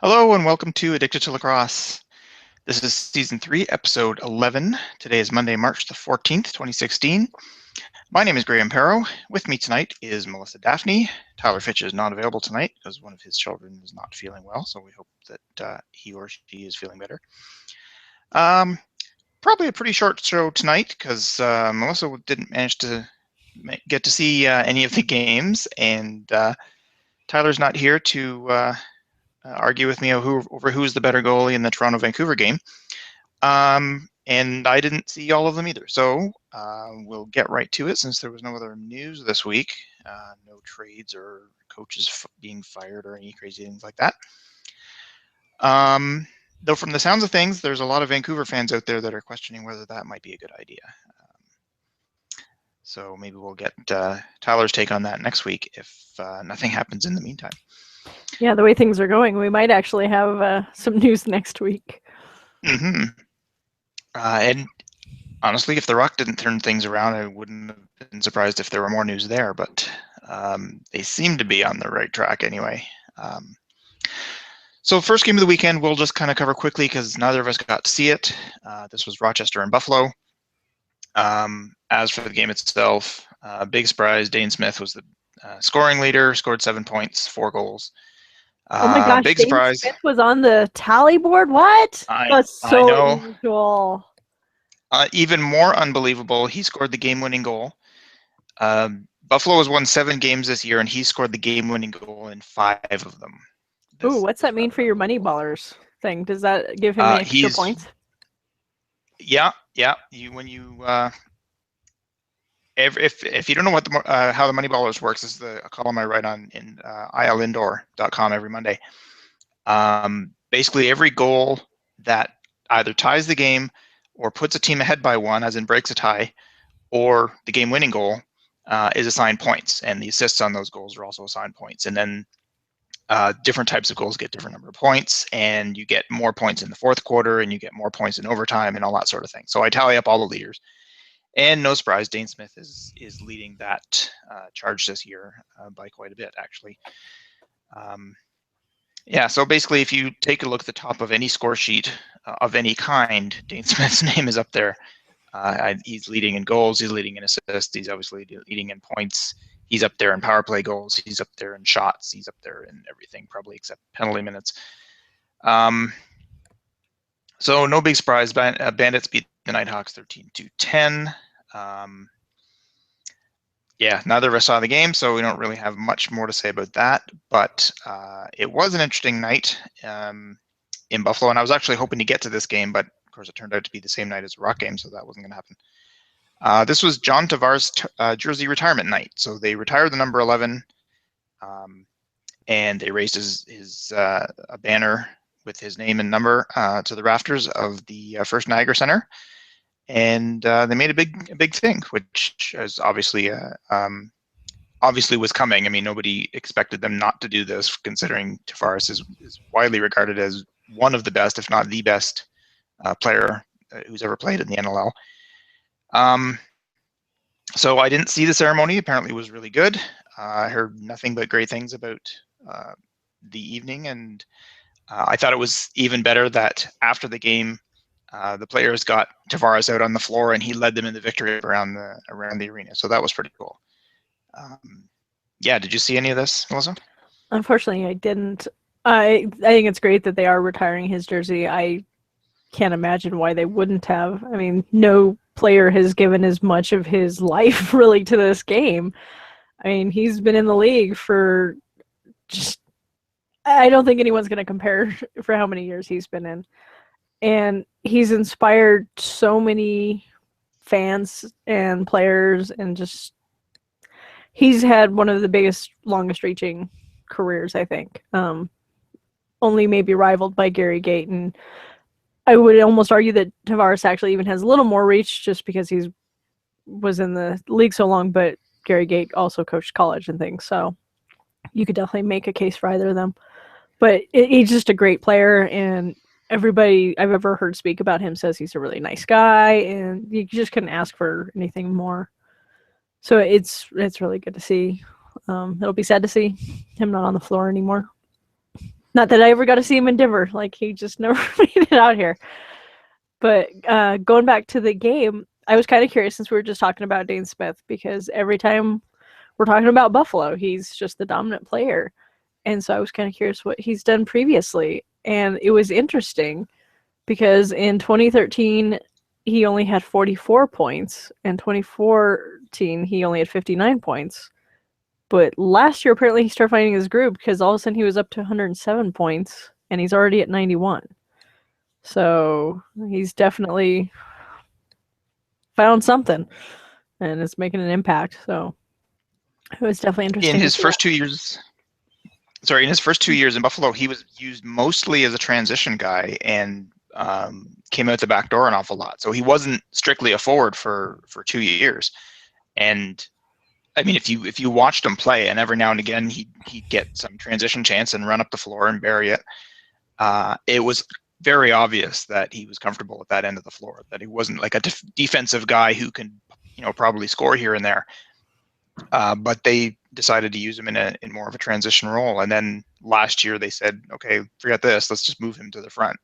Hello and welcome to Addicted to Lacrosse. This is Season 3, Episode 11. Today is Monday, March the 14th, 2016. My name is Graeme Perro. With me tonight is Melissa Daphne. Tyler Fitch is not available tonight because one of his children is not feeling well, so we hope that he or she is feeling better. Probably a pretty short show tonight because Melissa didn't manage to get to see any of the games, and Tyler's not here to argue with me over who's the better goalie in the Toronto-Vancouver game. And I didn't see all of them either. So we'll get right to it since there was no other news this week. No trades or coaches being fired or any crazy things like that. Though from the sounds of things, there's a lot of Vancouver fans out there that are questioning whether that might be a good idea. So maybe we'll get Tyler's take on that next week if nothing happens in the meantime. Yeah, the way things are going, we might actually have some news next week. Mm-hmm. And honestly, if the Rock didn't turn things around, I wouldn't have been surprised if there were more news there, but they seem to be on the right track anyway. So first game of the weekend, we'll just kind of cover quickly because neither of us got to see it. This was Rochester and Buffalo. As for the game itself, big surprise, Dane Smith was the scoring leader, scored 7 points, 4 goals. Oh my gosh, big Dane surprise. Smith was on the tally board? What? That's so I know. unusual. Even more unbelievable, he scored the game-winning goal. Buffalo has won 7 games this year, and he scored the game-winning goal in 5 of them. Ooh, what's that mean for your money ballers thing? Does that give him extra points? Yeah. If you don't know what how the money ballers works, this is a column I write on in ilindoor.com every Monday. Basically, every goal that either ties the game or puts a team ahead by 1, as in breaks a tie, or the game-winning goal is assigned points, and the assists on those goals are also assigned points. And then different types of goals get different number of points, and you get more points in the fourth quarter, and you get more points in overtime, and all that sort of thing. So I tally up all the leaders. And no surprise, Dane Smith is leading that charge this year by quite a bit, actually. Yeah, so basically, if you take a look at the top of any score sheet of any kind, Dane Smith's name is up there. He's leading in goals, he's leading in assists, he's obviously leading in points. He's up there in power play goals, he's up there in shots, he's up there in everything, probably except penalty minutes. So no big surprise, Bandits beat the Nighthawks 13-10. Yeah, neither of us saw the game, so we don't really have much more to say about that. But it was an interesting night in Buffalo, and I was actually hoping to get to this game, but of course it turned out to be the same night as the Rock game, so that wasn't going to happen. This was John Tavares' jersey retirement night. So they retired the number 11, and they raised his a banner with his name and number to the rafters of the First Niagara Center. And they made a big thing, which is obviously was coming. I mean, nobody expected them not to do this, considering Tavares is widely regarded as one of the best, if not the best, player who's ever played in the NLL. So I didn't see the ceremony. Apparently, it was really good. I heard nothing but great things about the evening, and I thought it was even better that after the game, the players got Tavares out on the floor and he led them in the victory around the arena. So that was pretty cool. Yeah, did you see any of this, Melissa? Unfortunately, I didn't. I think it's great that they are retiring his jersey. I can't imagine why they wouldn't have. I mean, no player has given as much of his life really to this game. I mean, he's been in the league for just, I don't think anyone's going to compare for how many years he's been in. And he's inspired so many fans and players, and just he's had one of the biggest, longest reaching careers, I think. Only maybe rivaled by Gary Gait. And I would almost argue that Tavares actually even has a little more reach just because he was in the league so long, but Gary Gait also coached college and things. So you could definitely make a case for either of them. But he's just a great player, and everybody I've ever heard speak about him says he's a really nice guy, and you just couldn't ask for anything more. So it's really good to see. It'll be sad to see him not on the floor anymore. Not that I ever got to see him in Denver. Like, he just never made it out here. But going back to the game, I was kind of curious since we were just talking about Dane Smith, because every time we're talking about Buffalo, he's just the dominant player. And so I was kind of curious what he's done previously. And it was interesting because in 2013, he only had 44 points. In 2014, he only had 59 points. But last year, apparently, he started finding his groove because all of a sudden he was up to 107 points, and he's already at 91. So he's definitely found something, and it's making an impact. So it was definitely interesting. In his first 2 years, in his first 2 years in Buffalo, he was used mostly as a transition guy and came out the back door an awful lot. So he wasn't strictly a forward for 2 years. And I mean, if you watched him play, and every now and again he'd get some transition chance and run up the floor and bury it, it was very obvious that he was comfortable at that end of the floor, that he wasn't like a defensive guy who can, probably score here and there. But they decided to use him in more of a transition role. And then last year they said, okay, forget this, let's just move him to the front.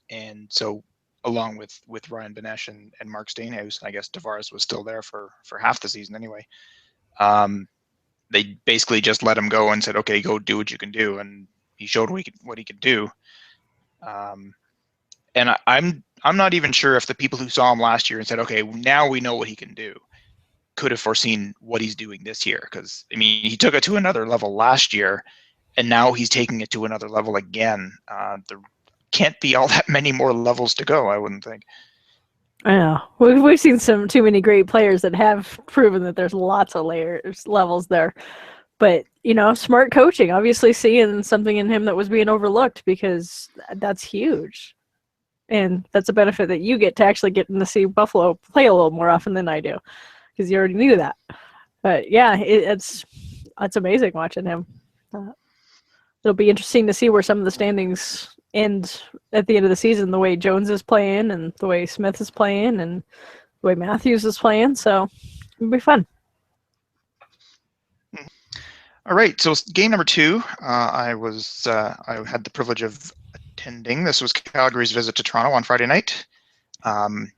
And so along with Ryan Benesh and Mark Steenhuis, I guess Tavares was still there for half the season anyway. They basically just let him go and said, okay, go do what you can do. And he showed what he could do. And I'm not even sure if the people who saw him last year and said, okay, now we know what he can do, could have foreseen what he's doing this year. Because, I mean, he took it to another level last year, and now he's taking it to another level again. There can't be all that many more levels to go, I wouldn't think. I know. We've seen too many great players that have proven that there's lots of levels there. But, smart coaching, obviously seeing something in him that was being overlooked, because that's huge. And that's a benefit that you get to actually getting to see Buffalo play a little more often than I do, because you already knew that. But, yeah, it's amazing watching him. It'll be interesting to see where some of the standings end at the end of the season, the way Jones is playing and the way Smith is playing and the way Matthews is playing. So it'll be fun. All right, so game number 2, I had the privilege of attending. This was Calgary's visit to Toronto on Friday night. And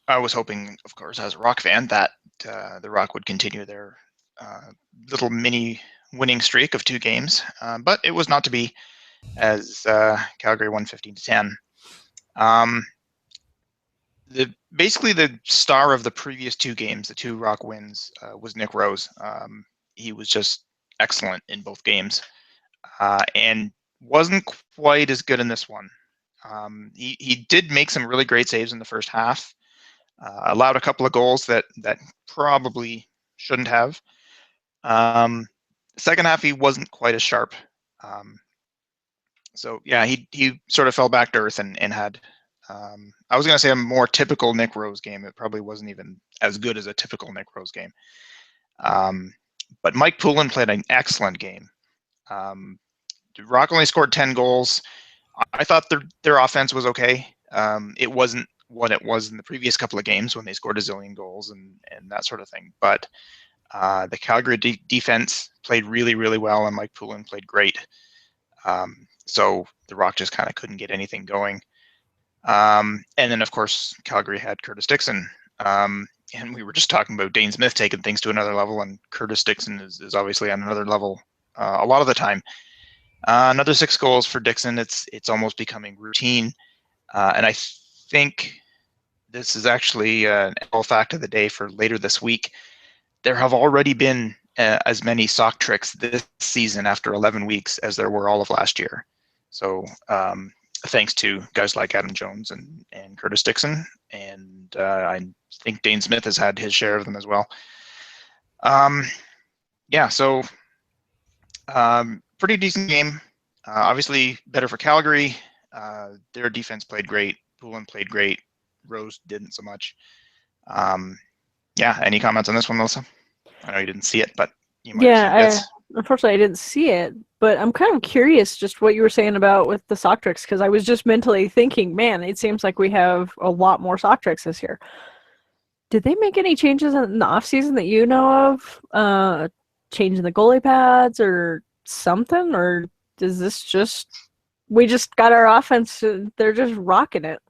I was hoping, of course, as a Rock fan, that the Rock would continue their little mini winning streak of 2 games. But it was not to be, as Calgary won 15-10. Basically, the star of the previous 2 games, the 2 Rock wins, was Nick Rose. He was just excellent in both games, and wasn't quite as good in this one. He did make some really great saves in the first half, allowed a couple of goals that probably shouldn't have. Second half, he wasn't quite as sharp. So yeah, he sort of fell back to earth and had, I was going to say, a more typical Nick Rose game. It probably wasn't even as good as a typical Nick Rose game. But Mike Poulin played an excellent game. Rock only scored 10 goals. I thought their offense was okay. It wasn't what it was in the previous couple of games when they scored a zillion goals and that sort of thing. But the Calgary defense played really, really well, and Mike Poulin played great. So the Rock just kind of couldn't get anything going. And then, of course, Calgary had Curtis Dixon. And we were just talking about Dane Smith taking things to another level, and Curtis Dixon is obviously on another level a lot of the time. Another 6 goals for Dixon. It's almost becoming routine. And I think this is actually an fact of the day for later this week. There have already been as many sock tricks this season after 11 weeks as there were all of last year. So thanks to guys like Adam Jones and Curtis Dixon. And I think Dane Smith has had his share of them as well. So pretty decent game. Obviously better for Calgary. Their defense played great. Poulin played great. Rose didn't so much. Any comments on this one, Melissa? I know you didn't see it, but you might have seen it. Unfortunately, I didn't see it, but I'm kind of curious just what you were saying about with the sock tricks, because I was just mentally thinking, man, it seems like we have a lot more sock tricks this year. Did they make any changes in the offseason that you know of? Changing the goalie pads or something, or is this just we just got our offense? They're just rocking it.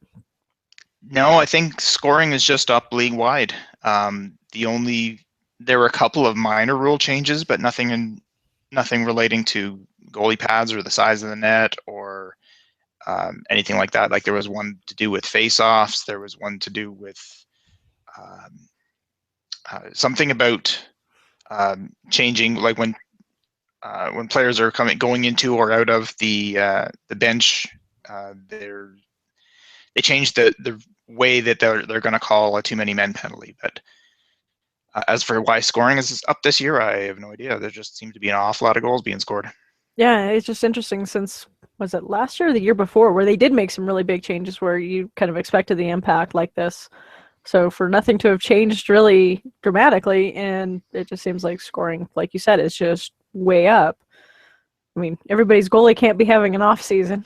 No, I think scoring is just up league wide. There were a couple of minor rule changes, but nothing relating to goalie pads or the size of the net or anything like that. Like there was one to do with face-offs. There was one to do with something about changing, like when players are going into or out of the bench, they changed the way that they're going to call a too many men penalty. But as for why scoring is up this year, I have no idea. There just seems to be an awful lot of goals being scored. Yeah, it's just interesting since, was it last year or the year before, where they did make some really big changes where you kind of expected the impact like this. So for nothing to have changed really dramatically, and it just seems like scoring, like you said, is just way up. I mean, everybody's goalie can't be having an off season.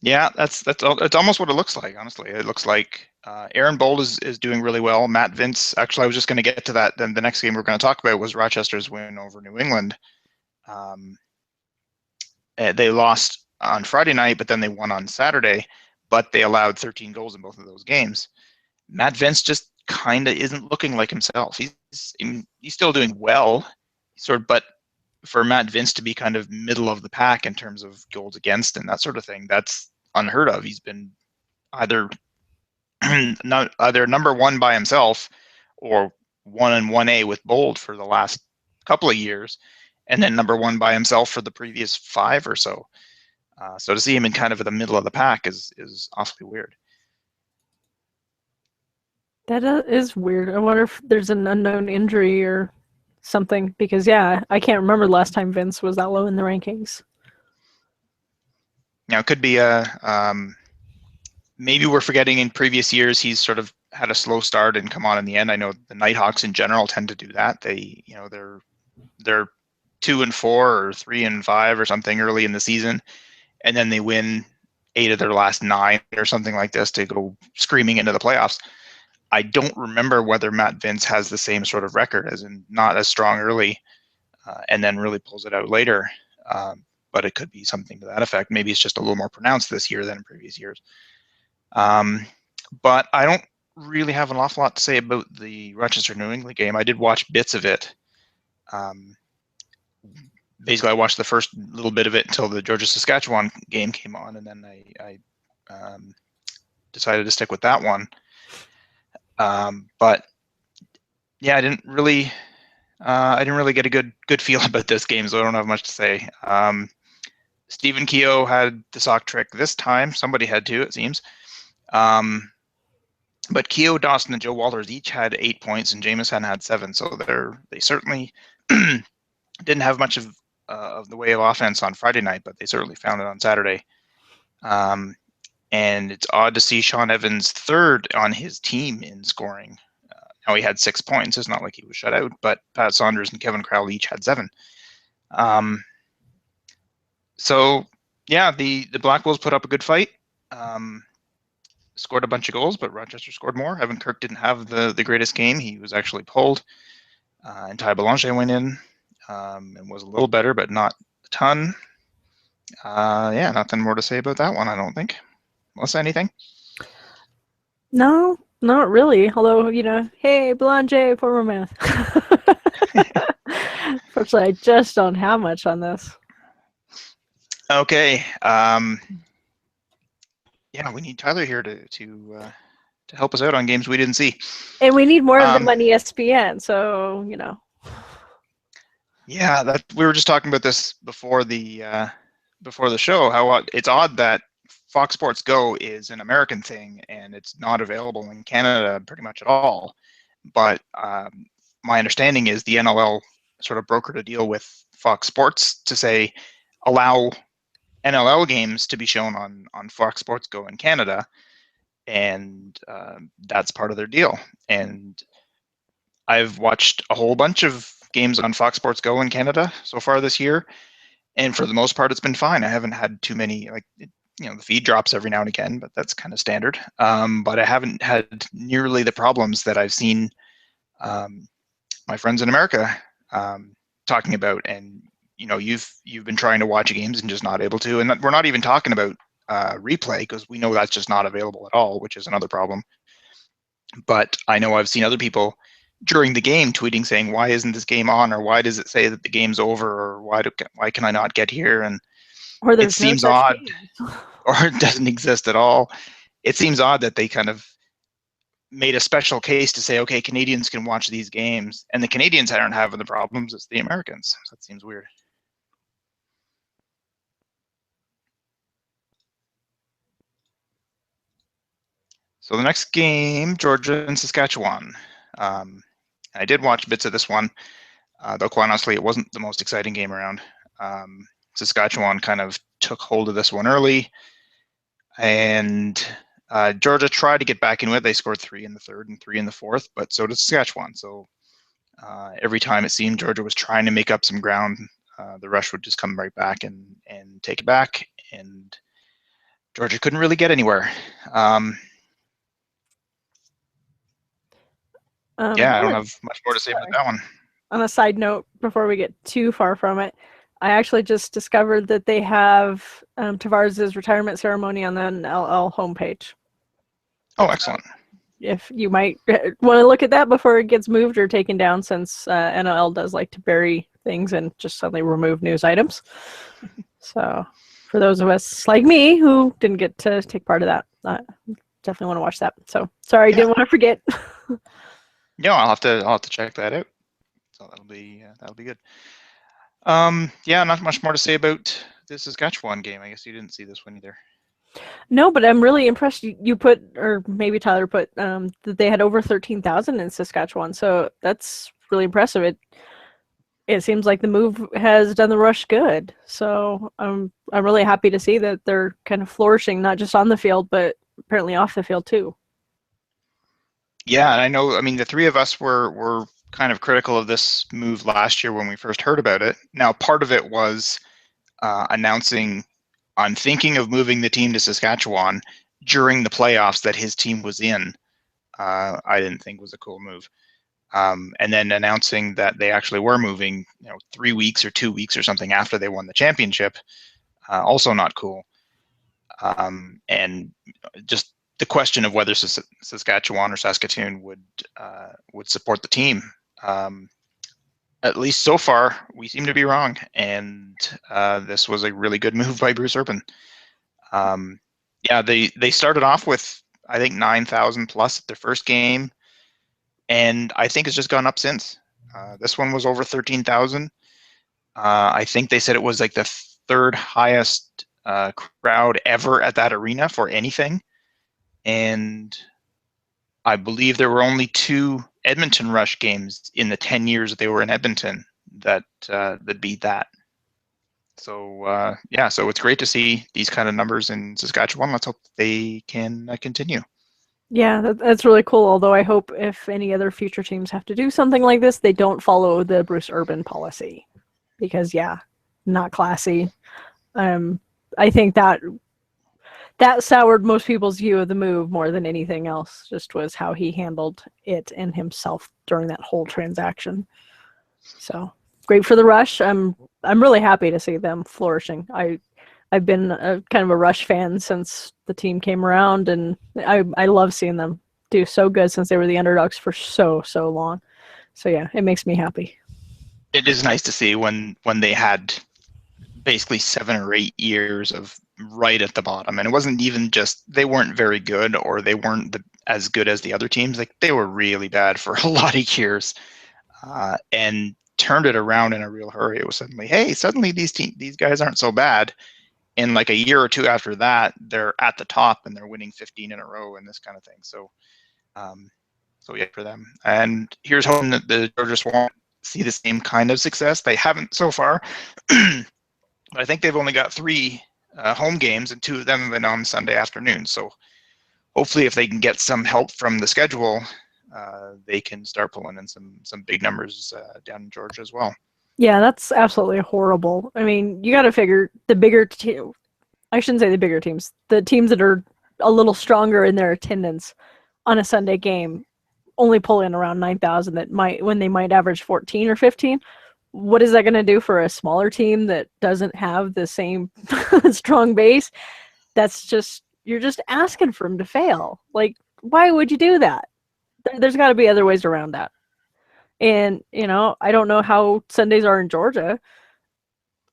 Yeah, that's almost what it looks like. Honestly, it looks like Aaron Bold is doing really well. Matt Vince, actually, I was just going to get to that. Then the next game we're going to talk about was Rochester's win over New England. They lost on Friday night, but then they won on Saturday. But they allowed 13 goals in both of those games. Matt Vince just kind of isn't looking like himself. He's still doing well, but for Matt Vince to be kind of middle of the pack in terms of goals against and that sort of thing, that's unheard of. He's been either number one by himself or 1 and 1A with Bold for the last couple of years, and then number one by himself for the previous 5 or so. So to see him in kind of the middle of the pack is awfully weird. That is weird. I wonder if there's an unknown injury or something, because yeah, I can't remember the last time Vince was that low in the rankings. Now it could be maybe we're forgetting in previous years he's sort of had a slow start and come on in the end. I know the Nighthawks in general tend to do that. They're 2 and 4 or 3 and 5 or something early in the season, and then they win 8 of their last 9 or something like this to go screaming into the playoffs. I don't remember whether Matt Vince has the same sort of record, as in not as strong early and then really pulls it out later. But it could be something to that effect. Maybe it's just a little more pronounced this year than in previous years. But I don't really have an awful lot to say about the Rochester-New England game. I did watch bits of it. Basically, I watched the first little bit of it until the Georgia-Saskatchewan game came on, and then I decided to stick with that one. But yeah, I didn't really get a good feel about this game, so I don't have much to say. Stephen Keogh had the sock trick this time. Somebody had to, it seems. But Keogh, Dawson, and Joe Walters each had 8 points, and Jameson had 7. So they certainly didn't have much of the way of offense on Friday night, but they certainly found it on Saturday. And it's odd to see Sean Evans third on his team in scoring. Now he had 6 points. It's not like he was shut out, but Pat Saunders and Kevin Crowley each had 7. So yeah, the Black Wolves put up a good fight. Scored a bunch of goals, but Rochester scored more. Evan Kirk didn't have the greatest game. He was actually pulled. And Ty Belanger went in and was a little better, but not a ton. Yeah, nothing more to say about that one, I don't think. Melissa, anything? No, not really. Although, hey, Belanger, former math. Unfortunately, I just don't have much on this. Okay. Yeah, we need Tyler here to help us out on games we didn't see. And we need more of them on ESPN, so, Yeah, we were just talking about this before the show, how it's odd that Fox Sports Go is an American thing and it's not available in Canada pretty much at all. But my understanding is the NLL sort of brokered a deal with Fox Sports to say allow NLL games to be shown on Fox Sports Go in Canada, and that's part of their deal. And I've watched a whole bunch of games on Fox Sports Go in Canada so far this year, and for the most part, it's been fine. I haven't had too many, the feed drops every now and again, but that's kind of standard. But I haven't had nearly the problems that I've seen my friends in America talking about, and you've been trying to watch games and just not able to. And we're not even talking about replay, because we know that's just not available at all, which is another problem. But I know I've seen other people during the game tweeting saying, why isn't this game on, or why does it say that the game's over, or why can I not get here? And Or it there's no seems such odd, game. or it doesn't exist at all. It seems odd that they kind of made a special case to say, okay, Canadians can watch these games, and the Canadians aren't having the problems, it's the Americans. That seems weird. So the next game, Georgia and Saskatchewan. I did watch bits of this one, though quite honestly, it wasn't the most exciting game around. Saskatchewan kind of took hold of this one early, and Georgia tried to get back into it. They scored 3 in the third and 3 in the fourth, but so did Saskatchewan. So every time it seemed Georgia was trying to make up some ground, the rush would just come right back and take it back, and Georgia couldn't really get anywhere. Yeah, I don't have much more to say about that one. On a side note, before we get too far from it, I actually just discovered that they have Tavares' retirement ceremony on the NLL homepage. Oh, excellent. If you might want to look at that before it gets moved or taken down, since NLL does like to bury things and just suddenly remove news items. So for those of us like me who didn't get to take part of that, definitely want to watch that. So sorry, didn't want to forget. Yeah, I'll have to check that out. So that'll be good. Yeah, not much more to say about this Saskatchewan game. I guess you didn't see this one either. No, but I'm really impressed. You put, or maybe Tyler put, that they had over 13,000 in Saskatchewan. So that's really impressive. It seems like the move has done the rush good. So I'm really happy to see that they're kind of flourishing, not just on the field, but apparently off the field too. Yeah, and I know. I mean, the three of us were kind of critical of this move last year when we first heard about it. Now, part of it was announcing, I'm thinking of moving the team to Saskatchewan during the playoffs that his team was in. I didn't think was a cool move. And then announcing that they actually were moving, 3 weeks or 2 weeks or something after they won the championship, also not cool. And just the question of whether Saskatchewan or Saskatoon would support the team. At least so far, we seem to be wrong, and this was a really good move by Bruce Urban. Yeah, they started off with, I think, 9,000 plus at their first game, and I think it's just gone up since. This one was over 13,000. I think they said it was like the third highest crowd ever at that arena for anything, and I believe there were only 2 Edmonton Rush games in the 10 years that they were in Edmonton that beat that. So yeah, so it's great to see these kind of numbers in Saskatchewan. Let's hope they can continue. Yeah, that's really cool. Although I hope if any other future teams have to do something like this, they don't follow the Bruce Urban policy, because yeah, not classy. I think that soured most people's view of the move more than anything else. Just was how he handled it and himself during that whole transaction. So great for the Rush. I'm really happy to see them flourishing. I've been kind of a Rush fan since the team came around, and I love seeing them do so good since they were the underdogs for so long. So yeah, it makes me happy. It is nice to see when they had basically 7 or 8 years of right at the bottom, and it wasn't even just they weren't very good or they weren't as good as the other teams. Like, they were really bad for a lot of years, and turned it around in a real hurry. It was suddenly these guys aren't so bad. And like a year or two after that, they're at the top and they're winning 15 in a row and this kind of thing. So yeah, for them. And here's hoping that the Georgians won't see the same kind of success. They haven't so far. I think they've only got 3 home games, and 2 of them have been on Sunday afternoon. So hopefully, if they can get some help from the schedule, they can start pulling in some big numbers down in Georgia as well. Yeah, that's absolutely horrible. I mean, you got to figure the bigger I shouldn't say the bigger teams, the teams that are a little stronger in their attendance on a Sunday game only pull in around 9,000 when they might average 14 or 15. what is that going to do for a smaller team that doesn't have the same strong base? That's just, you're just asking for them to fail. Like, why would you do that? There's got to be other ways around that. And, I don't know how Sundays are in Georgia.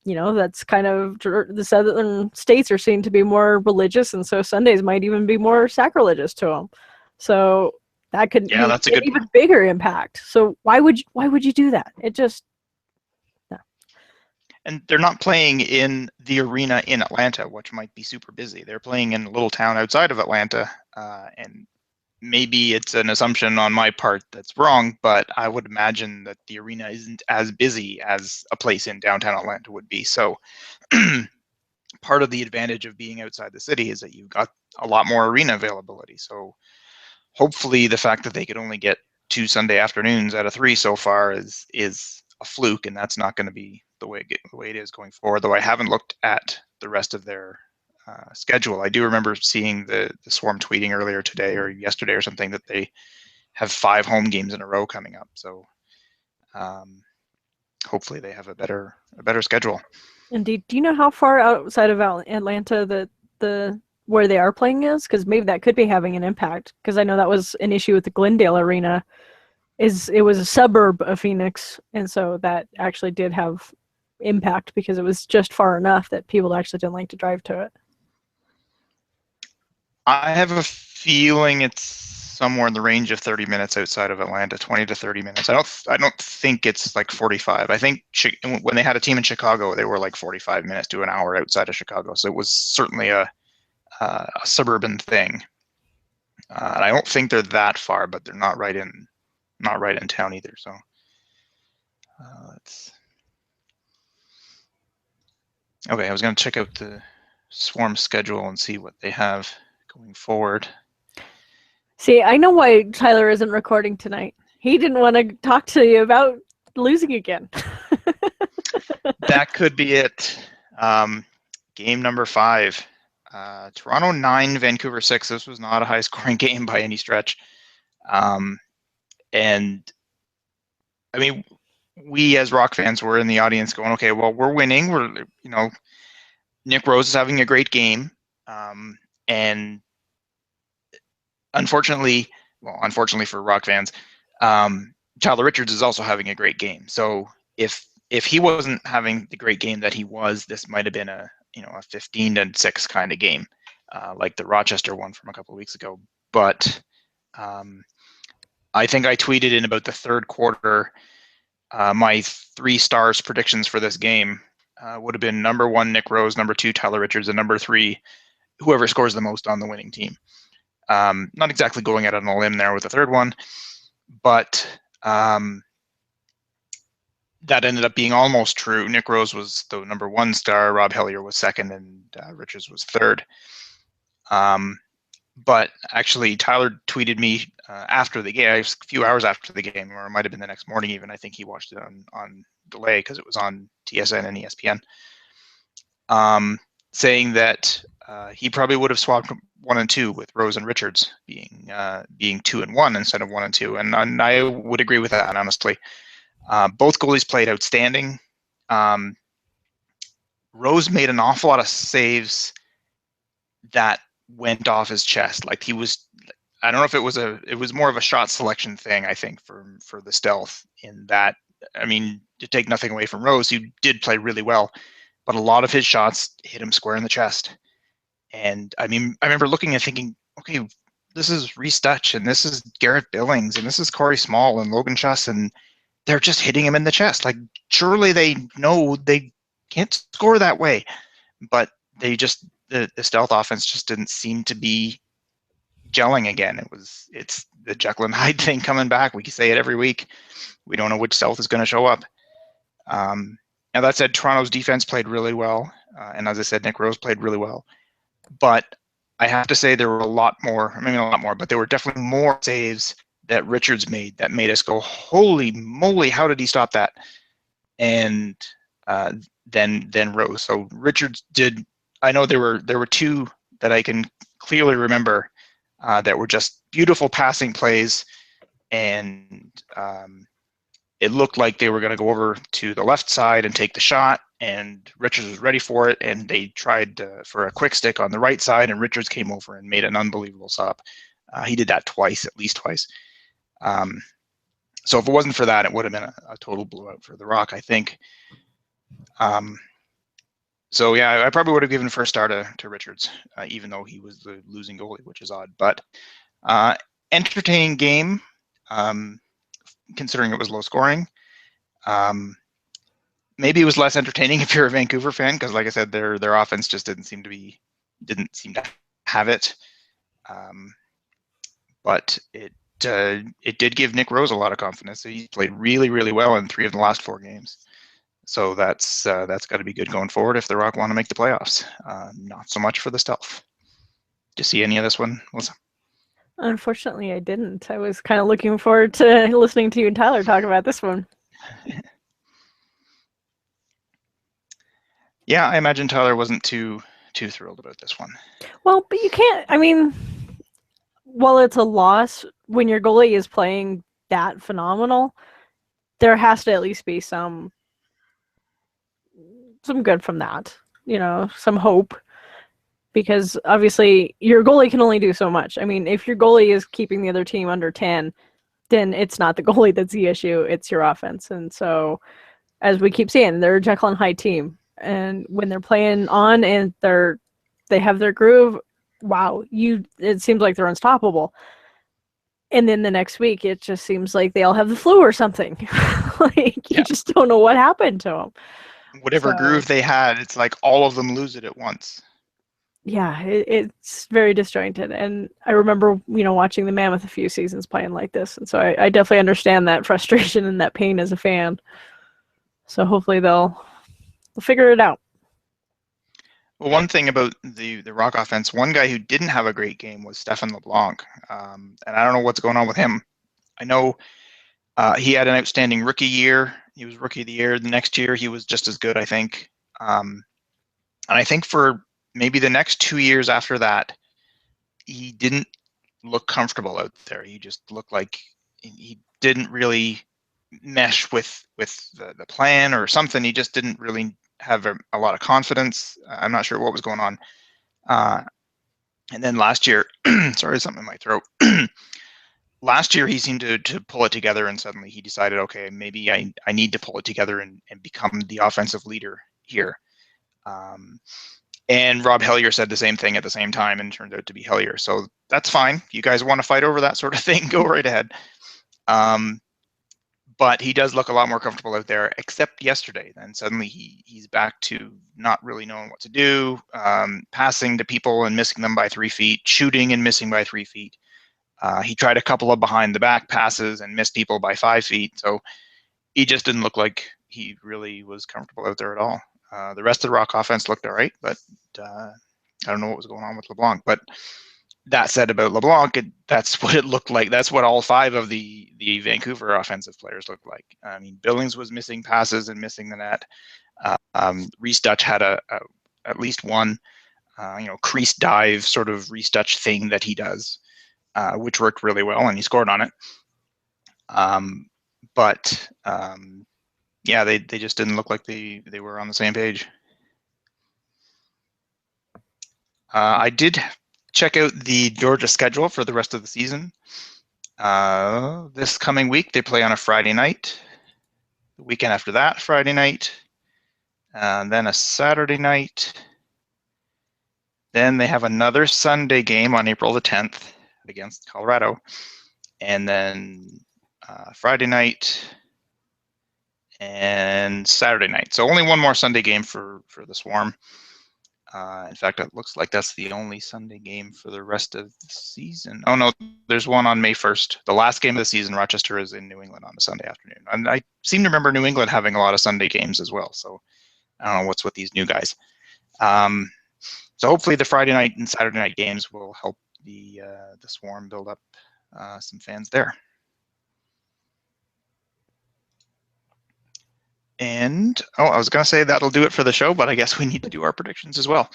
That's kind of, the southern states are seen to be more religious, and so Sundays might even be more sacrilegious to them. So that could be that's a an good even point. bigger impact. So why would you do that? It just, no. And they're not playing in the arena in Atlanta, which might be super busy. They're playing in a little town outside of Atlanta, and maybe it's an assumption on my part that's wrong, but I would imagine that the arena isn't as busy as a place in downtown Atlanta would be. So part of the advantage of being outside the city is that you've got a lot more arena availability. So hopefully the fact that they could only get 2 Sunday afternoons out of 3 so far is a fluke, and that's not going to be the way it is going forward. Though I haven't looked at the rest of their schedule. I do remember seeing the Swarm tweeting earlier today or yesterday or something that they have 5 home games in a row coming up. So hopefully they have a better schedule. Indeed. Do you know how far outside of Atlanta the where they are playing is? Because maybe that could be having an impact. Because I know that was an issue with the Glendale Arena. It was a suburb of Phoenix, and so that actually did have impact because it was just far enough that people actually didn't like to drive to it. I have a feeling it's somewhere in the range of 30 minutes outside of Atlanta, 20 to 30 minutes. I don't think it's like 45. I think when they had a team in Chicago, they were like 45 minutes to an hour outside of Chicago. So it was certainly a suburban thing. And I don't think they're that far, but they're not right in town either. So let's. Okay, I was going to check out the Swarm schedule and see what they have going forward. See, I know why Tyler isn't recording tonight. He didn't want to talk to you about losing again. That could be it. Game number 5. Toronto 9, Vancouver 6. This was not a high-scoring game by any stretch. And, I mean, we as Rock fans were in the audience going, okay, well, we're winning. Nick Rose is having a great game. And unfortunately for Rock fans, Tyler Richards is also having a great game. So if he wasn't having the great game that he was, this might have been a 15-6 kind of game, like the Rochester one from a couple of weeks ago. But I think I tweeted in about the third quarter, my 3 stars predictions for this game would have been number 1, Nick Rose, number 2, Tyler Richards, and number 3, whoever scores the most on the winning team. Not exactly going out on a limb there with the third one, but that ended up being almost true. Nick Rose was the number 1 star, Rob Hellier was second, and Richards was third. But actually, Tyler tweeted me after the game, a few hours after the game, or it might have been the next morning even. I think he watched it on delay because it was on TSN and ESPN, saying that he probably would have swapped 1 and 2 with Rose and Richards being 2 and 1 instead of 1 and 2, and I would agree with that, honestly. Both goalies played outstanding. Rose made an awful lot of saves that went off his chest. Like he was, I don't know if it was more of a shot selection thing, I think, for the Stealth, in that, I mean, to take nothing away from Rose, who did play really well, but a lot of his shots hit him square in the chest. And I mean, I remember looking and thinking, okay, this is Reese Dutch, and this is Garrett Billings, and this is Corey Small and Logan Schuss, and they're just hitting him in the chest. Like, surely they know they can't score that way, but they just, the Stealth offense just didn't seem to be gelling again. It's the Jekyll and Hyde thing coming back. We say it every week. We don't know which Stealth is going to show up. Now that said, Toronto's defense played really well, and as I said, Nick Rose played really well. But I have to say there were a lot more, maybe not a lot more, but there were definitely more saves that Richards made that made us go, holy moly, how did he stop that? And then Rose. So Richards did. I know there were 2 that I can clearly remember that were just beautiful passing plays, and it looked like they were going to go over to the left side and take the shot, and Richards was ready for it, and they tried for a quick stick on the right side, and Richards came over and made an unbelievable stop. He did that twice, at least twice. So if it wasn't for that, it would have been a total blowout for the Rock, I think. So yeah, I probably would have given first star to Richards, even though he was the losing goalie, which is odd. But entertaining game, considering it was low scoring. Maybe it was less entertaining if you're a Vancouver fan, because like I said, their offense just didn't seem to have it. But it did give Nick Rose a lot of confidence. He played really, really well in 3 of the last 4 games. So that's got to be good going forward if the Rock want to make the playoffs. Not so much for the stealth. Did you see any of this one, Melissa? Unfortunately, I didn't. I was kind of looking forward to listening to you and Tyler talk about this one. Yeah, I imagine Tyler wasn't too thrilled about this one. Well, but you can't. I mean, while it's a loss, when your goalie is playing that phenomenal, there has to at least be some good from that. Some hope. Because obviously your goalie can only do so much. I mean, if your goalie is keeping the other team under 10, then it's not the goalie that's the issue, it's your offense. And so, as we keep seeing, they're a Jekyll and Hyde team. And when they're playing on and they have their groove, wow, it seems like they're unstoppable. And then the next week, it just seems like they all have the flu or something. You just don't know what happened to them. Whatever groove they had, it's like all of them lose it at once. Yeah, it's very disjointed. And I remember, watching the Mammoth a few seasons playing like this. And so I definitely understand that frustration and that pain as a fan. So hopefully they'll figure it out. Well, one thing about the Rock offense, one guy who didn't have a great game was Stefan LeBlanc. And I don't know what's going on with him. I know he had an outstanding rookie year. He was rookie of the year. The next year, he was just as good, I think. And I think for maybe the next 2 years after that, he didn't look comfortable out there. He just looked like he didn't really mesh with the plan or something. He just didn't really have a lot of confidence. I'm not sure what was going on. And then last year, sorry, something in my throat. Last year, he seemed to pull it together, and suddenly he decided, okay, maybe I need to pull it together and become the offensive leader here. And Rob Hellier said the same thing at the same time, and turned out to be Hellier. So that's fine. You guys want to fight over that sort of thing, go right ahead. But he does look a lot more comfortable out there, except yesterday. Then suddenly he's back to not really knowing what to do, passing to people and missing them by 3 feet, shooting and missing by 3 feet. He tried a couple of behind the back passes and missed people by 5 feet. So he just didn't look like he really was comfortable out there at all. The rest of the Rock offense looked all right, but I don't know what was going on with LeBlanc. But that said about LeBlanc, that's what it looked like. That's what all 5 of the Vancouver offensive players looked like. I mean, Billings was missing passes and missing the net. Reese Dutch had at least one, crease dive sort of Reese Dutch thing that he does, which worked really well, and he scored on it. Yeah, they just didn't look like they were on the same page. I did check out the Georgia schedule for the rest of the season. This coming week, they play on a Friday night. The weekend after that, Friday night. And then a Saturday night. Then they have another Sunday game on April the 10th against Colorado. And then Friday night and Saturday night. So only one more Sunday game for the Swarm. In fact, it looks like that's the only Sunday game for the rest of the season. Oh, no, there's one on May 1st. The last game of the season, Rochester is in New England on a Sunday afternoon. And I seem to remember New England having a lot of Sunday games as well. So I don't know what's with these new guys. So hopefully the Friday night and Saturday night games will help the Swarm build up some fans there. And, I was going to say that'll do it for the show, but I guess we need to do our predictions as well.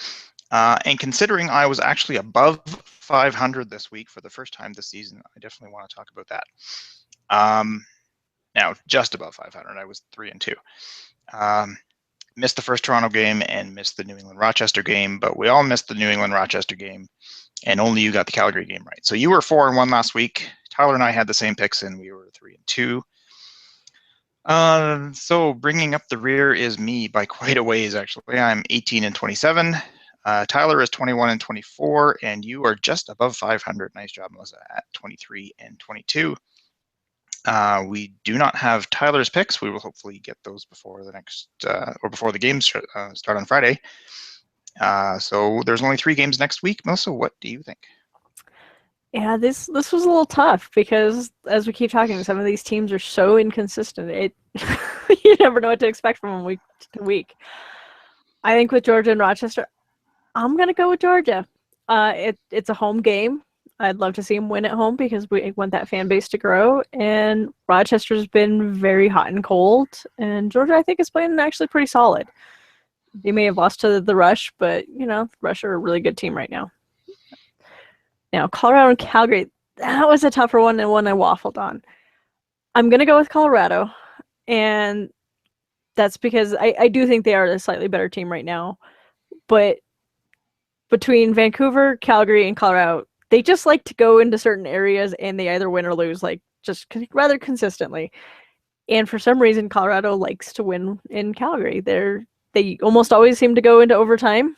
And considering I was actually above 500 this week for the first time this season, I definitely want to talk about that. Now, just above 500. I was 3-2. Missed the first Toronto game and missed the New England Rochester game, but we all missed the New England Rochester game, and only you got the Calgary game right. So you were 4-1 last week. Tyler and I had the same picks, and we were 3-2. So bringing up the rear is me by quite a ways, actually. I'm 18-27. Tyler is 21-24, and you are just above 500. Nice job, Melissa, at 23-22. We do not have Tyler's picks. We will hopefully get those before the next or before the games start on Friday. So there's only 3 games next week. Melissa, what do you think? Yeah, this was a little tough because, as we keep talking, some of these teams are so inconsistent. You never know what to expect from them week to week. I think with Georgia and Rochester, I'm gonna go with Georgia. It's a home game. I'd love to see them win at home because we want that fan base to grow. And Rochester's been very hot and cold, and Georgia, I think, is playing actually pretty solid. They may have lost to the Rush, but the Rush are a really good team right now. Now, Colorado and Calgary, that was a tougher one and one I waffled on. I'm going to go with Colorado, and that's because I do think they are a slightly better team right now. But between Vancouver, Calgary, and Colorado, they just like to go into certain areas and they either win or lose, like just rather consistently. And for some reason, Colorado likes to win in Calgary. They almost always seem to go into overtime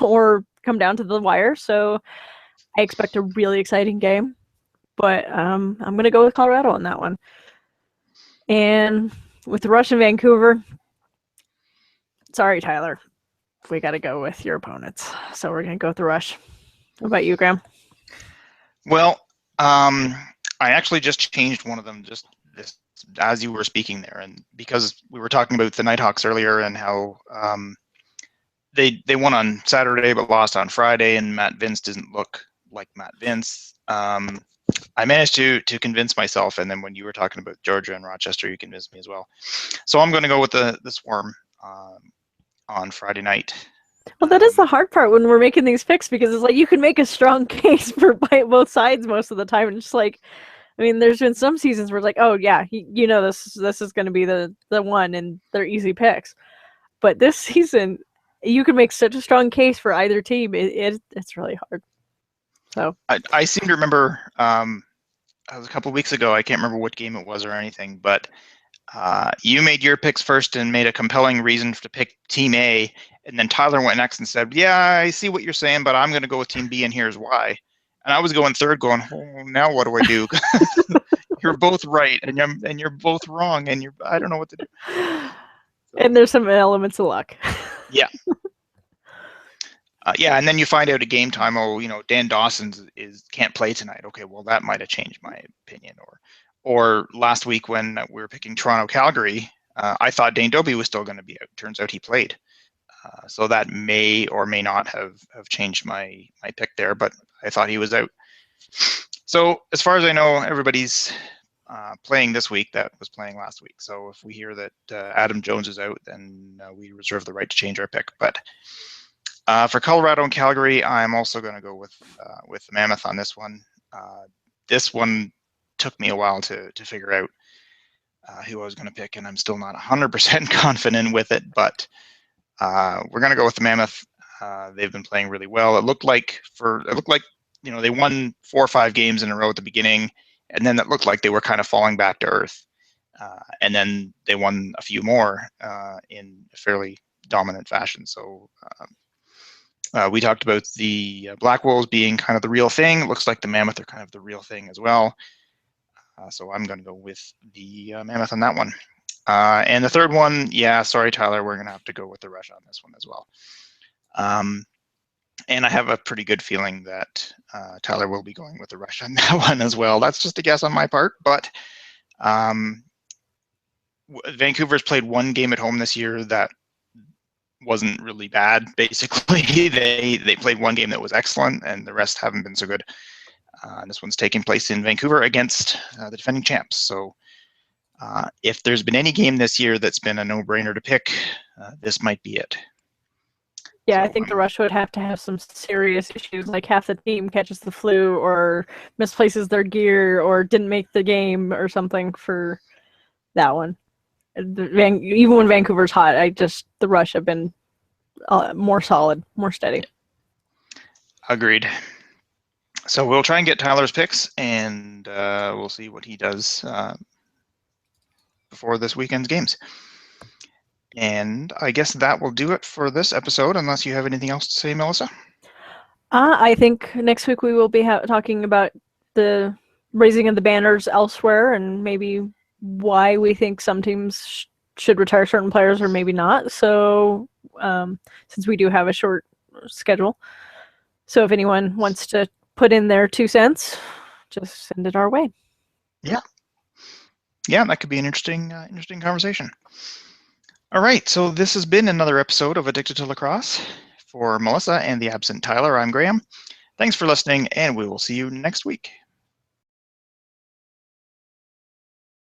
or come down to the wire. So I expect a really exciting game, but I'm going to go with Colorado on that one. And with the Rush and Vancouver, sorry, Tyler, we got to go with your opponents. So we're going to go with the Rush. What about you, Graeme? Well, I actually just changed one of them just this as you were speaking there, and because we were talking about the Nighthawks earlier and how they won on Saturday but lost on Friday, and Matt Vince doesn't look like Matt Vince. I managed to convince myself, and then when you were talking about Georgia and Rochester, you convinced me as well. So I'm going to go with the Swarm on Friday night. Well, that is the hard part when we're making these picks, because it's like you can make a strong case for both sides most of the time, and just like, I mean, there's been some seasons where it's like, oh yeah, this is going to be the one, and they're easy picks. But this season, you can make such a strong case for either team. It's really hard. So I seem to remember it was a couple of weeks ago. I can't remember what game it was or anything, but you made your picks first and made a compelling reason to pick Team A, and then Tyler went next and said, "Yeah, I see what you're saying, but I'm going to go with Team B, and here's why." And I was going third, going, "Oh, now what do I do?" You're both right, and you're both wrong, and I don't know what to do. So, and there's some elements of luck. Yeah. Yeah, and then you find out at game time, Dan Dawson can't play tonight. Okay, well, that might have changed my opinion. Or last week when we were picking Toronto-Calgary, I thought Dane Dobie was still going to be out. Turns out he played. So that may or may not have changed my pick there, but I thought he was out. So as far as I know, everybody's playing this week that was playing last week. So if we hear that Adam Jones is out, then we reserve the right to change our pick. But for Colorado and Calgary, I'm also going to go with the Mammoth on this one. This one took me a while to figure out who I was going to pick, and I'm still not 100% confident with it. But we're going to go with the Mammoth. They've been playing really well. It looked like they won 4 or 5 games in a row at the beginning, and then it looked like they were kind of falling back to earth. And then they won a few more in a fairly dominant fashion. So. We talked about the Black Wolves being kind of the real thing. It looks like the Mammoth are kind of the real thing as well. So I'm going to go with the Mammoth on that one. And the third one, yeah, sorry, Tyler, we're going to have to go with the Rush on this one as well. And I have a pretty good feeling that Tyler will be going with the Rush on that one as well. That's just a guess on my part, but Vancouver's played one game at home this year that wasn't really bad. Basically, they played one game that was excellent, and the rest haven't been so good. This one's taking place in Vancouver against the defending champs. So if there's been any game this year that's been a no-brainer to pick, this might be it. Yeah, so, I think the Rush would have to have some serious issues, like half the team catches the flu or misplaces their gear or didn't make the game or something for that one. Even when Vancouver's hot, the Rush have been more solid, more steady. Agreed. So we'll try and get Tyler's picks, and we'll see what he does before this weekend's games. And I guess that will do it for this episode, unless you have anything else to say, Melissa? I think next week we will be talking about the raising of the banners elsewhere and maybe why we think some teams should retire certain players or maybe not. So since we do have a short schedule. So if anyone wants to put in their 2 cents, just send it our way. Yeah. Yeah, that could be an interesting conversation. All right, so this has been another episode of Addicted to Lacrosse. For Melissa and the absent Tyler, I'm Graham. Thanks for listening, and we will see you next week.